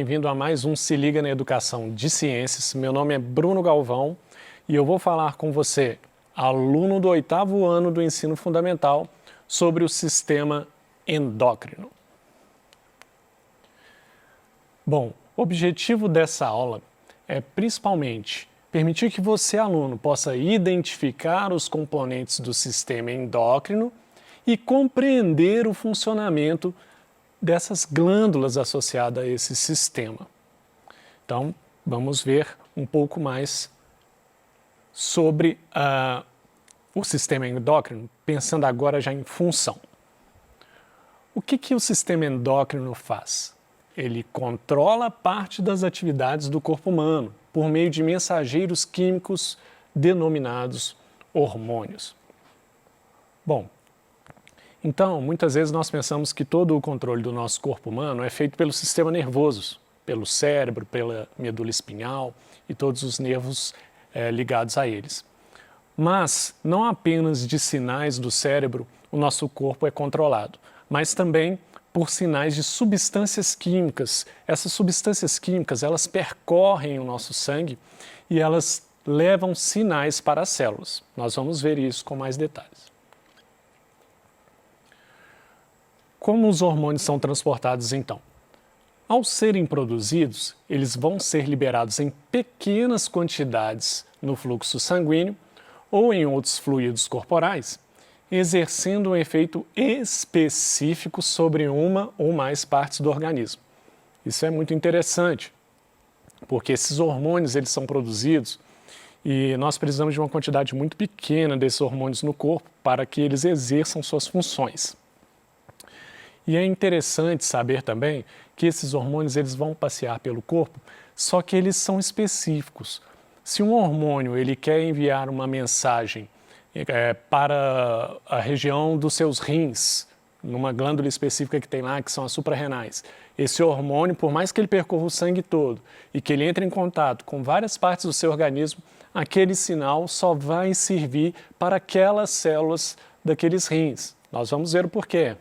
bem-vindo a mais um Se Liga na Educação de Ciências. Meu nome é Bruno Galvão e eu vou falar com você, aluno do 8º ano do ensino fundamental, sobre o sistema endócrino. Bom, o objetivo dessa aula é principalmente permitir que você, aluno, possa identificar os componentes do sistema endócrino e compreender o funcionamento dessas glândulas associadas a esse sistema. Então, vamos ver um pouco mais sobre o sistema endócrino, pensando agora já em função. O que o sistema endócrino faz? Ele controla parte das atividades do corpo humano por meio de mensageiros químicos denominados hormônios. Bom, então, muitas vezes nós pensamos que todo o controle do nosso corpo humano é feito pelo sistema nervoso, pelo cérebro, pela medula espinhal e todos os nervos ligados a eles. Mas não apenas de sinais do cérebro o nosso corpo é controlado, mas também por sinais de substâncias químicas. Essas substâncias químicas, elas percorrem o nosso sangue e elas levam sinais para as células. Nós vamos ver isso com mais detalhes. Como os hormônios são transportados então? Ao serem produzidos, eles vão ser liberados em pequenas quantidades no fluxo sanguíneo ou em outros fluidos corporais, exercendo um efeito específico sobre uma ou mais partes do organismo. Isso é muito interessante, porque esses hormônios eles são produzidos e nós precisamos de uma quantidade muito pequena desses hormônios no corpo para que eles exerçam suas funções. E é interessante saber também que esses hormônios eles vão passear pelo corpo, só que eles são específicos. Se um hormônio ele quer enviar uma mensagem para a região dos seus rins, numa glândula específica que tem lá, que são as suprarrenais, esse hormônio, por mais que ele percorra o sangue todo e que ele entre em contato com várias partes do seu organismo, aquele sinal só vai servir para aquelas células daqueles rins. Nós vamos ver o porquê.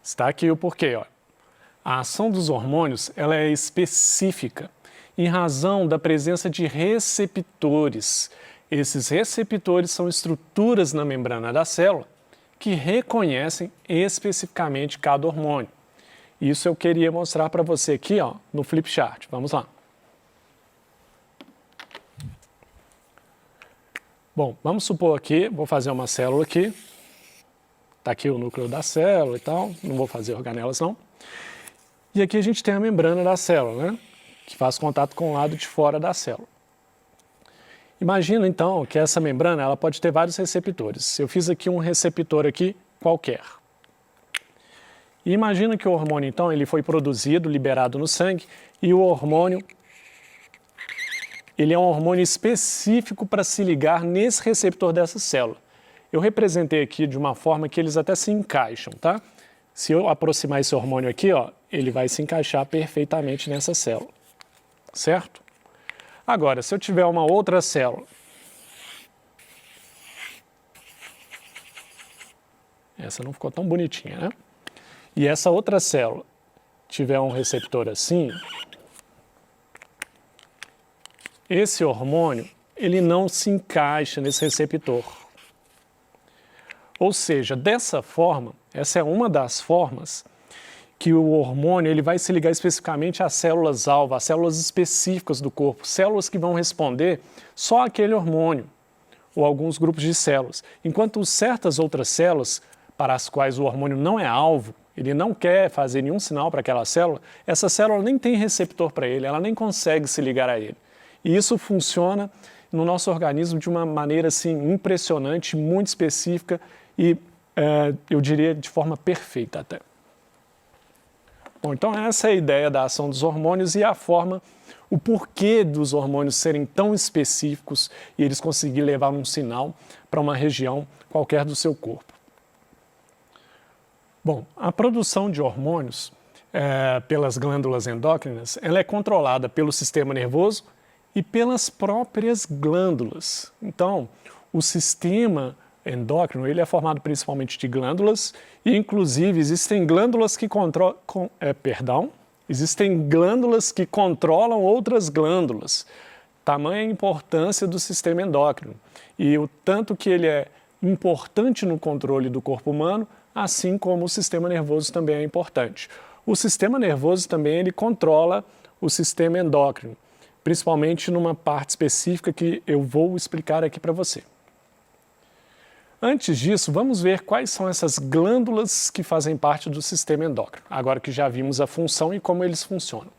Está aqui o porquê. Ó. A ação dos hormônios ela é específica em razão da presença de receptores. Esses receptores são estruturas na membrana da célula que reconhecem especificamente cada hormônio. Isso eu queria mostrar para você aqui ó, no flip chart. Vamos lá. Bom, vamos supor aqui, vou fazer uma célula aqui. Está aqui o núcleo da célula e tal, não vou fazer organelas não. E aqui a gente tem a membrana da célula, né? Que faz contato com o lado de fora da célula. Imagina então que essa membrana ela pode ter vários receptores. Eu fiz aqui um receptor aqui qualquer. E imagina que o hormônio então ele foi produzido, liberado no sangue, e o hormônio ele é um hormônio específico para se ligar nesse receptor dessa célula. Eu representei aqui de uma forma que eles até se encaixam, tá? Se eu aproximar esse hormônio aqui, ó, ele vai se encaixar perfeitamente nessa célula, certo? Agora, se eu tiver uma outra célula, essa não ficou tão bonitinha, né? E essa outra célula tiver um receptor assim, esse hormônio, ele não se encaixa nesse receptor. Ou seja, dessa forma, essa é uma das formas que o hormônio ele vai se ligar especificamente às células-alvo, às células específicas do corpo, células que vão responder só àquele hormônio, ou alguns grupos de células. Enquanto certas outras células, para as quais o hormônio não é alvo, ele não quer fazer nenhum sinal para aquela célula, essa célula nem tem receptor para ele, ela nem consegue se ligar a ele. E isso funciona no nosso organismo de uma maneira assim, impressionante, muito específica, e eu diria de forma perfeita até. Bom, então essa é a ideia da ação dos hormônios e a forma, o porquê dos hormônios serem tão específicos e eles conseguirem levar um sinal para uma região qualquer do seu corpo. Bom, a produção de hormônios pelas glândulas endócrinas, ela é controlada pelo sistema nervoso e pelas próprias glândulas. Então, o sistema endócrino, ele é formado principalmente de glândulas e, inclusive, existem glândulas que existem glândulas que controlam outras glândulas. Tamanha a importância do sistema endócrino e o tanto que ele é importante no controle do corpo humano, assim como o sistema nervoso também é importante. O sistema nervoso também ele controla o sistema endócrino, principalmente numa parte específica que eu vou explicar aqui para você. Antes disso, vamos ver quais são essas glândulas que fazem parte do sistema endócrino, agora que já vimos a função e como eles funcionam.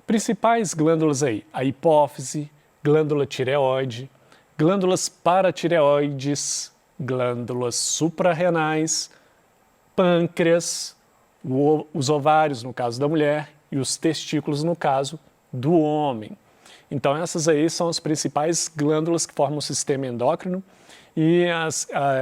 Principais glândulas aí, a hipófise, glândula tireoide, glândulas paratireoides, glândulas suprarrenais, pâncreas, os ovários no caso da mulher e os testículos no caso do homem. Então essas aí são as principais glândulas que formam o sistema endócrino e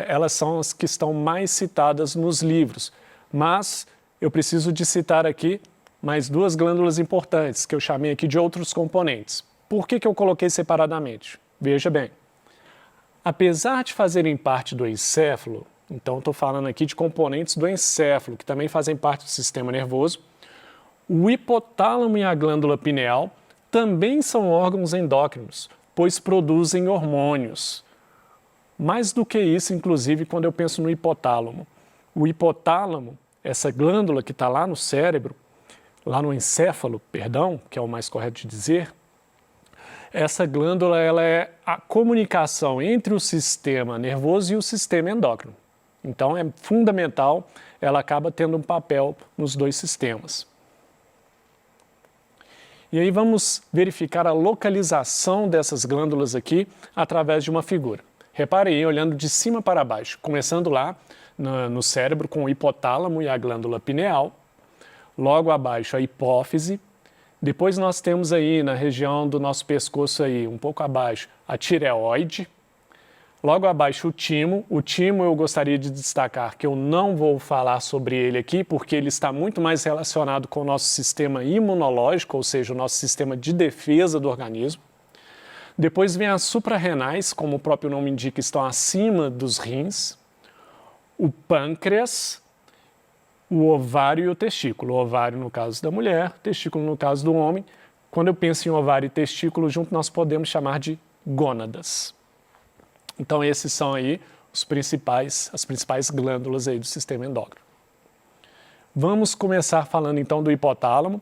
elas são as que estão mais citadas nos livros. Mas eu preciso de citar aqui mais duas glândulas importantes que eu chamei aqui de outros componentes. Por que eu coloquei separadamente? Veja bem, apesar de fazerem parte do encéfalo, então estou falando aqui de componentes do encéfalo, que também fazem parte do sistema nervoso, o hipotálamo e a glândula pineal também são órgãos endócrinos, pois produzem hormônios. Mais do que isso, inclusive, quando eu penso no hipotálamo. O hipotálamo, essa glândula que está lá no cérebro, lá no encéfalo, perdão, que é o mais correto de dizer, essa glândula ela é a comunicação entre o sistema nervoso e o sistema endócrino. Então é fundamental, ela acaba tendo um papel nos dois sistemas. E aí vamos verificar a localização dessas glândulas aqui através de uma figura. Repare aí, olhando de cima para baixo, começando lá no cérebro com o hipotálamo e a glândula pineal, logo abaixo a hipófise, depois nós temos aí na região do nosso pescoço aí, um pouco abaixo, a tireoide, logo abaixo o timo. O timo eu gostaria de destacar que eu não vou falar sobre ele aqui porque ele está muito mais relacionado com o nosso sistema imunológico, ou seja, o nosso sistema de defesa do organismo. Depois vem as suprarrenais, como o próprio nome indica, estão acima dos rins, o pâncreas, o ovário e o testículo. O ovário no caso da mulher, o testículo no caso do homem. Quando eu penso em ovário e testículo junto, nós podemos chamar de gônadas. Então esses são aí as principais glândulas aí do sistema endócrino. Vamos começar falando então do hipotálamo,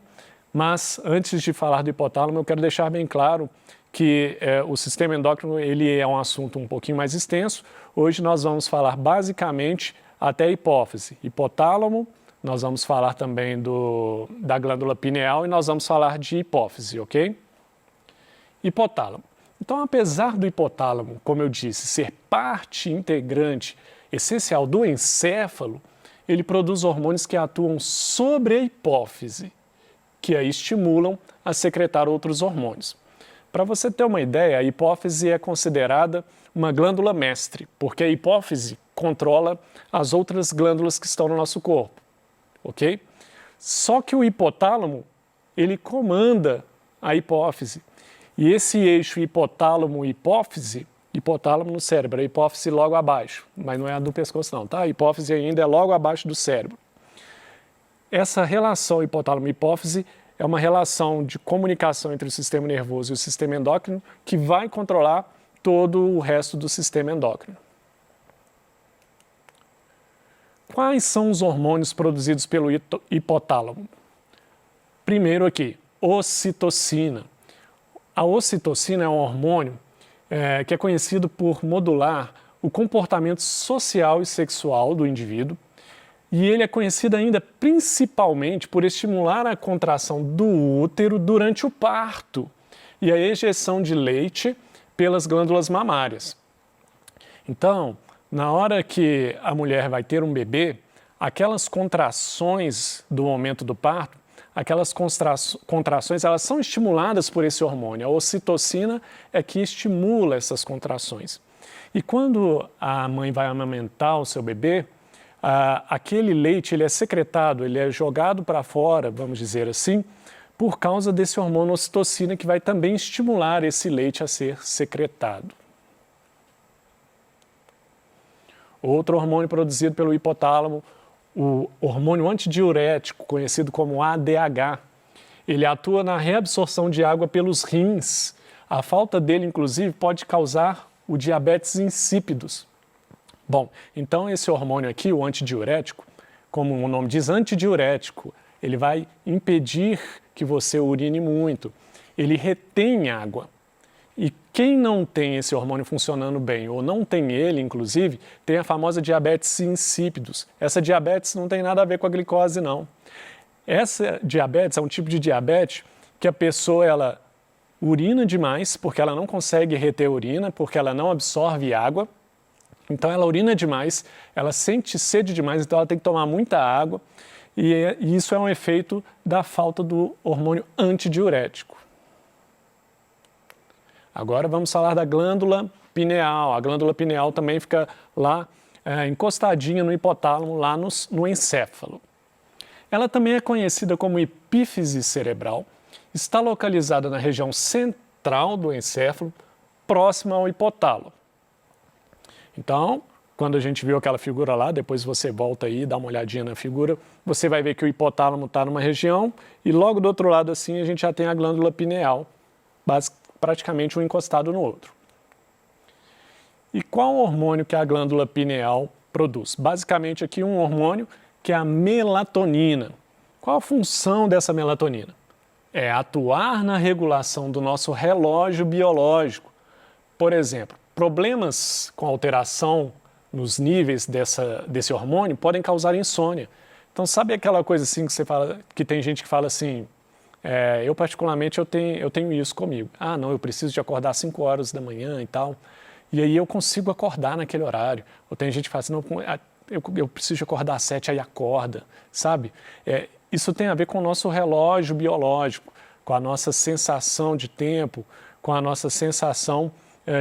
mas antes de falar do hipotálamo eu quero deixar bem claro que o sistema endócrino ele é um assunto um pouquinho mais extenso. Hoje nós vamos falar basicamente até a hipófise, hipotálamo, nós vamos falar também da glândula pineal e nós vamos falar de hipófise, ok? Hipotálamo. Então, apesar do hipotálamo, como eu disse, ser parte integrante essencial do encéfalo, ele produz hormônios que atuam sobre a hipófise, que a estimulam a secretar outros hormônios. Para você ter uma ideia, a hipófise é considerada uma glândula mestre, porque a hipófise controla as outras glândulas que estão no nosso corpo, ok? Só que o hipotálamo, ele comanda a hipófise. E esse eixo hipotálamo-hipófise, hipotálamo no cérebro, a hipófise logo abaixo, mas não é a do pescoço não, tá? A hipófise ainda é logo abaixo do cérebro. Essa relação hipotálamo-hipófise é uma relação de comunicação entre o sistema nervoso e o sistema endócrino que vai controlar todo o resto do sistema endócrino. Quais são os hormônios produzidos pelo hipotálamo? Primeiro aqui, ocitocina. A ocitocina é um hormônio que é conhecido por modular o comportamento social e sexual do indivíduo e ele é conhecido ainda principalmente por estimular a contração do útero durante o parto e a ejeção de leite pelas glândulas mamárias. Então, na hora que a mulher vai ter um bebê, aquelas contrações do momento do parto, aquelas contrações, elas são estimuladas por esse hormônio. A ocitocina é que estimula essas contrações. E quando a mãe vai amamentar o seu bebê, aquele leite ele é secretado, ele é jogado para fora, vamos dizer assim, por causa desse hormônio ocitocina que vai também estimular esse leite a ser secretado. Outro hormônio produzido pelo hipotálamo, o hormônio antidiurético, conhecido como ADH. Ele atua na reabsorção de água pelos rins. A falta dele, inclusive, pode causar o diabetes insípidos. Bom, então esse hormônio aqui, o antidiurético, como o nome diz, antidiurético, ele vai impedir que você urine muito. Ele retém água. E quem não tem esse hormônio funcionando bem, ou não tem ele, inclusive, tem a famosa diabetes insípidos. Essa diabetes não tem nada a ver com a glicose, não. Essa diabetes é um tipo de diabetes que a pessoa, ela urina demais, porque ela não consegue reter urina, porque ela não absorve água. Então ela urina demais, ela sente sede demais, então ela tem que tomar muita água. E isso é um efeito da falta do hormônio antidiurético. Agora vamos falar da glândula pineal. A glândula pineal também fica lá encostadinha no hipotálamo, lá no encéfalo. Ela também é conhecida como epífise cerebral, está localizada na região central do encéfalo, próxima ao hipotálamo. Então, quando a gente viu aquela figura lá, depois você volta aí e dá uma olhadinha na figura, você vai ver que o hipotálamo está numa região e logo do outro lado assim a gente já tem a glândula pineal, praticamente um encostado no outro. E qual hormônio que a glândula pineal produz? Basicamente aqui um hormônio que é a melatonina. Qual a função dessa melatonina? É atuar na regulação do nosso relógio biológico. Por exemplo, problemas com alteração nos níveis desse hormônio podem causar insônia. Então, sabe aquela coisa assim que você fala, que tem gente que fala assim, eu particularmente eu tenho isso comigo. Ah, não, eu preciso de acordar às 5 horas da manhã e tal. E aí eu consigo acordar naquele horário. Ou tem gente que fala assim, não, eu preciso de acordar às 7, aí acorda, sabe? Isso tem a ver com o nosso relógio biológico, com a nossa sensação de tempo, com a nossa sensação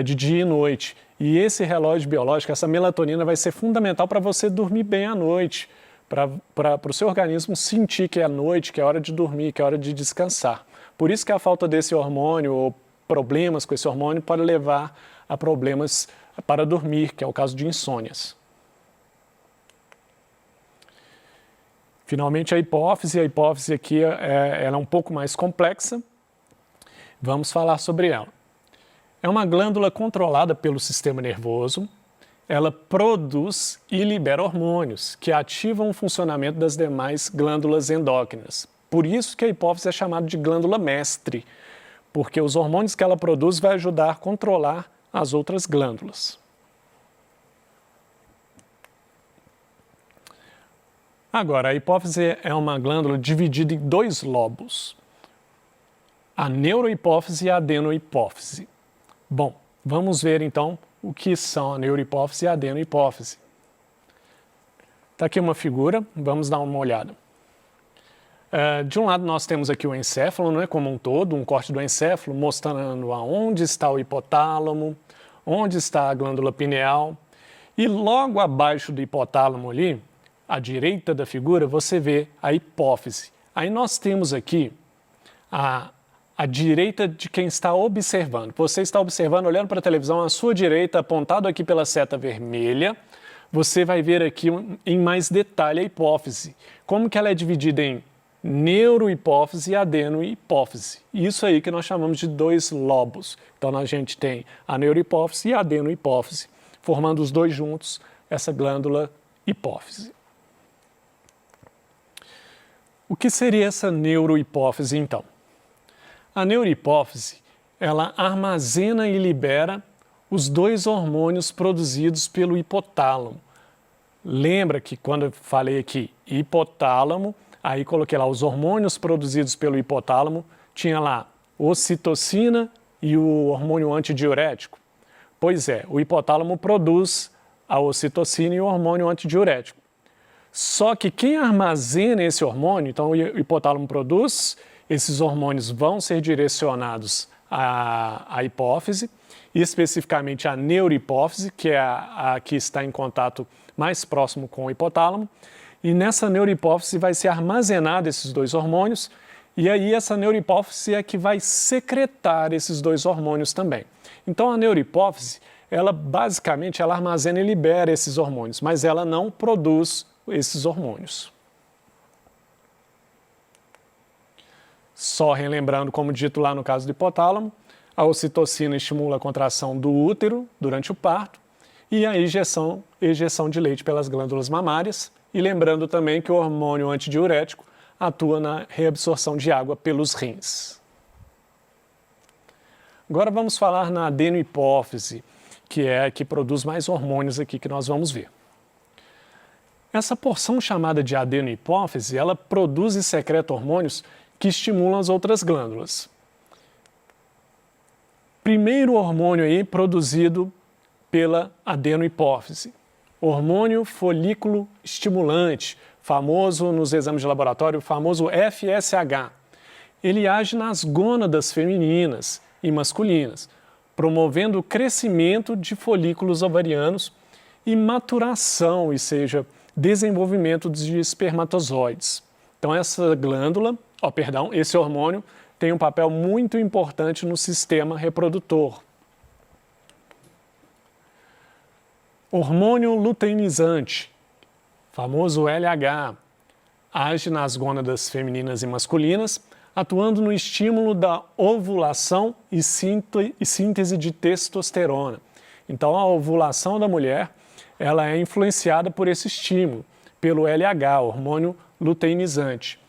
de dia e noite. E esse relógio biológico, essa melatonina vai ser fundamental para você dormir bem à noite, para o seu organismo sentir que é noite, que é hora de dormir, que é hora de descansar. Por isso que a falta desse hormônio ou problemas com esse hormônio pode levar a problemas para dormir, que é o caso de insônias. Finalmente a hipófise aqui ela é um pouco mais complexa. Vamos falar sobre ela. É uma glândula controlada pelo sistema nervoso. Ela produz e libera hormônios que ativam o funcionamento das demais glândulas endócrinas. Por isso que a hipófise é chamada de glândula mestre, porque os hormônios que ela produz vai ajudar a controlar as outras glândulas. Agora, a hipófise é uma glândula dividida em 2 lobos, a neurohipófise e a adenohipófise. Bom, vamos ver então o que são a neurohipófise e a adenohipófise. Está aqui uma figura, vamos dar uma olhada. De um lado nós temos aqui o encéfalo, né, como um todo, um corte do encéfalo mostrando aonde está o hipotálamo, onde está a glândula pineal, e logo abaixo do hipotálamo ali, à direita da figura, você vê a hipófise. Aí nós temos aqui a direita de quem está observando. Você está observando, olhando para a televisão, à sua direita, apontado aqui pela seta vermelha, você vai ver aqui em mais detalhe a hipófise. Como que ela é dividida em neurohipófise e adenohipófise. Isso aí que nós chamamos de 2 lobos. Então a gente tem a neurohipófise e a adenohipófise, formando os dois juntos essa glândula hipófise. O que seria essa neurohipófise então? A neurohipófise, ela armazena e libera os 2 hormônios produzidos pelo hipotálamo. Lembra que quando eu falei aqui hipotálamo, aí coloquei lá os hormônios produzidos pelo hipotálamo, tinha lá ocitocina e o hormônio antidiurético. Pois é, o hipotálamo produz a ocitocina e o hormônio antidiurético. Só que quem armazena esse hormônio, então o hipotálamo produz, esses hormônios vão ser direcionados à hipófise, e especificamente à neurohipófise, que é a que está em contato mais próximo com o hipotálamo, e nessa neurohipófise vai ser armazenado esses 2 hormônios, e aí essa neurohipófise é que vai secretar esses 2 hormônios também. Então a neurohipófise, ela basicamente ela armazena e libera esses hormônios, mas ela não produz esses hormônios. Só relembrando, como dito lá no caso do hipotálamo, a ocitocina estimula a contração do útero durante o parto e a ejeção de leite pelas glândulas mamárias. E lembrando também que o hormônio antidiurético atua na reabsorção de água pelos rins. Agora vamos falar na adenohipófise, que é a que produz mais hormônios aqui que nós vamos ver. Essa porção chamada de adenohipófise, ela produz e secreta hormônios que estimulam as outras glândulas. Primeiro hormônio aí produzido pela adenohipófise, hormônio folículo estimulante, famoso nos exames de laboratório, o famoso FSH. Ele age nas gônadas femininas e masculinas, promovendo o crescimento de folículos ovarianos e maturação, ou seja, desenvolvimento de espermatozoides. Então esse hormônio tem um papel muito importante no sistema reprodutor. Hormônio luteinizante, famoso LH, age nas gônadas femininas e masculinas, atuando no estímulo da ovulação e síntese de testosterona. Então, a ovulação da mulher ela é influenciada por esse estímulo, pelo LH, hormônio luteinizante.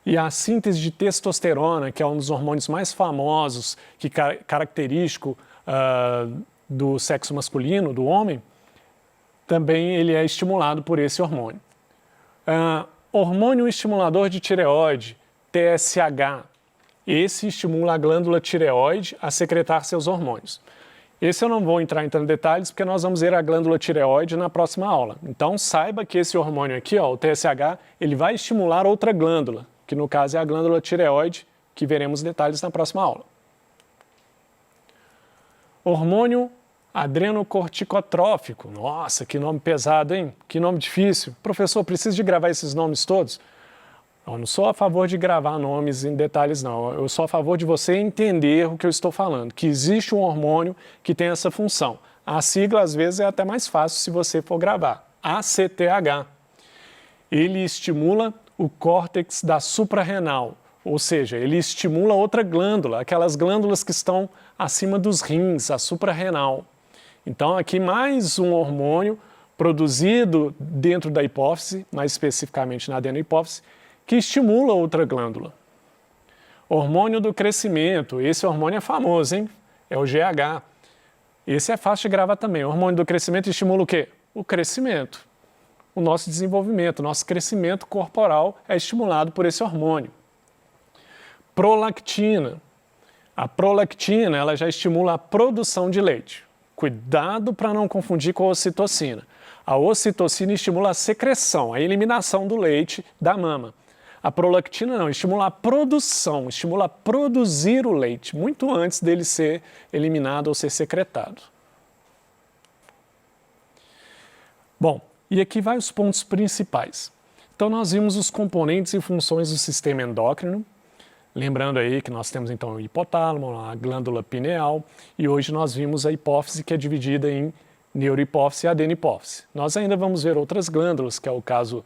E a síntese de testosterona, que é um dos hormônios mais famosos, característico do sexo masculino, do homem, também ele é estimulado por esse hormônio. Hormônio estimulador de tireoide, TSH. Esse estimula a glândula tireoide a secretar seus hormônios. Esse eu não vou entrar em detalhes, porque nós vamos ver a glândula tireoide na próxima aula. Então saiba que esse hormônio aqui, ó, o TSH, ele vai estimular outra glândula, que no caso é a glândula tireoide, que veremos detalhes na próxima aula. Hormônio adrenocorticotrófico. Nossa, que nome pesado, hein? Que nome difícil. Professor, preciso de gravar esses nomes todos? Eu não sou a favor de gravar nomes em detalhes, não. Eu sou a favor de você entender o que eu estou falando, que existe um hormônio que tem essa função. A sigla, às vezes, é até mais fácil se você for gravar. ACTH. Ele estimula o córtex da suprarrenal, ou seja, ele estimula outra glândula, aquelas glândulas que estão acima dos rins, a suprarrenal. Então, aqui mais um hormônio produzido dentro da hipófise, mais especificamente na adenohipófise, que estimula outra glândula. Hormônio do crescimento, esse hormônio é famoso, hein? É o GH. Esse é fácil de gravar também. O hormônio do crescimento estimula o quê? O crescimento. O nosso desenvolvimento, o nosso crescimento corporal é estimulado por esse hormônio. Prolactina. A prolactina ela já estimula a produção de leite. Cuidado para não confundir com a ocitocina. A ocitocina estimula a secreção, a eliminação do leite da mama. A prolactina não, estimula a produção, estimula a produzir o leite, muito antes dele ser eliminado ou ser secretado. Bom, e aqui vai os pontos principais. Então nós vimos os componentes e funções do sistema endócrino, lembrando aí que nós temos então o hipotálamo, a glândula pineal, e hoje nós vimos a hipófise que é dividida em neurohipófise e adenohipófise. Nós ainda vamos ver outras glândulas, que é o caso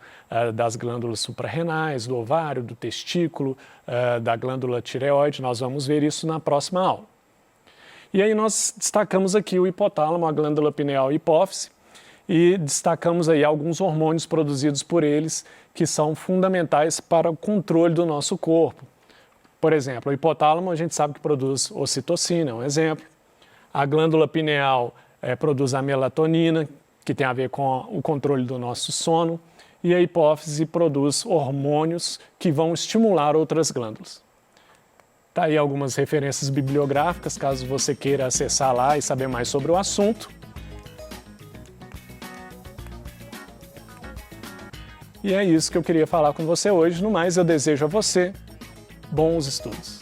das glândulas suprarrenais, do ovário, do testículo, da glândula tireoide, nós vamos ver isso na próxima aula. E aí nós destacamos aqui o hipotálamo, a glândula pineal e hipófise, e destacamos aí alguns hormônios produzidos por eles que são fundamentais para o controle do nosso corpo. Por exemplo, o hipotálamo a gente sabe que produz ocitocina, é um exemplo. A glândula pineal produz a melatonina, que tem a ver com o controle do nosso sono, e a hipófise produz hormônios que vão estimular outras glândulas. Tá aí algumas referências bibliográficas, caso você queira acessar lá e saber mais sobre o assunto. E é isso que eu queria falar com você hoje. No mais, eu desejo a você bons estudos.